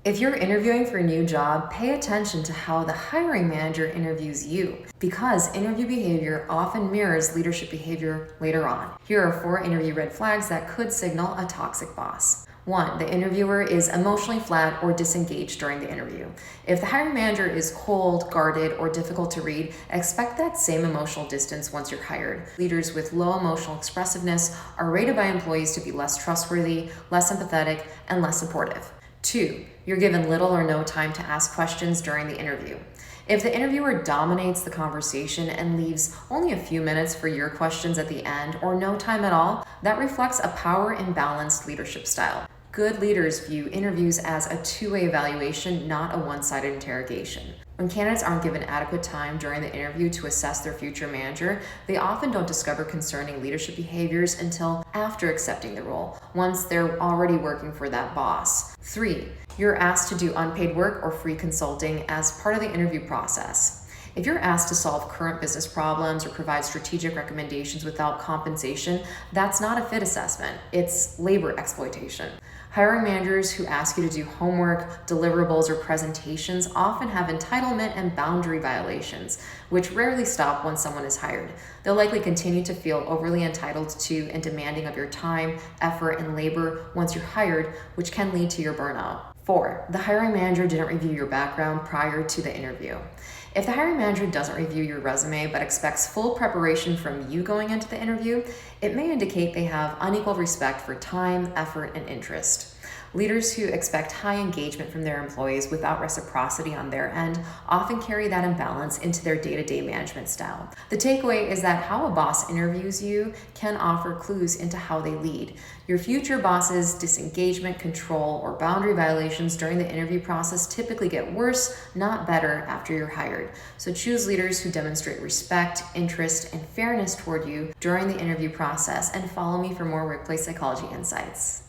If you're interviewing for a new job, pay attention to how the hiring manager interviews you, because interview behavior often mirrors leadership behavior later on. Here are 4 interview red flags that could signal a toxic boss. 1. The interviewer is emotionally flat or disengaged during the interview. If the hiring manager is cold, guarded, or difficult to read, expect that same emotional distance once you're hired. Leaders with low emotional expressiveness are rated by employees to be less trustworthy, less empathetic, and less supportive. 2. You're given little or no time to ask questions during the interview. If the interviewer dominates the conversation and leaves only a few minutes for your questions at the end or no time at all, that reflects a power imbalanced leadership style. Good leaders view interviews as a two-way evaluation, not a one-sided interrogation. When candidates aren't given adequate time during the interview to assess their future manager, they often don't discover concerning leadership behaviors until after accepting the role, once they're already working for that boss. 3. You're asked to do unpaid work or free consulting as part of the interview process. If you're asked to solve current business problems or provide strategic recommendations without compensation, that's not a fit assessment, it's labor exploitation. Hiring managers who ask you to do homework, deliverables, or presentations often have entitlement and boundary violations, which rarely stop once someone is hired. They'll likely continue to feel overly entitled to and demanding of your time, effort, and labor once you're hired, which can lead to your burnout. 4. The hiring manager didn't review your background prior to the interview. If the hiring manager doesn't review your resume but expects full preparation from you going into the interview, it may indicate they have unequal respect for time, effort, and interest. Leaders who expect high engagement from their employees without reciprocity on their end often carry that imbalance into their day-to-day management style. The takeaway is that how a boss interviews you can offer clues into how they lead. Your future boss's disengagement, control, or boundary violations during the interview process typically get worse, not better, after you're hired. So choose leaders who demonstrate respect, interest, and fairness toward you during the interview process, and follow me for more workplace psychology insights.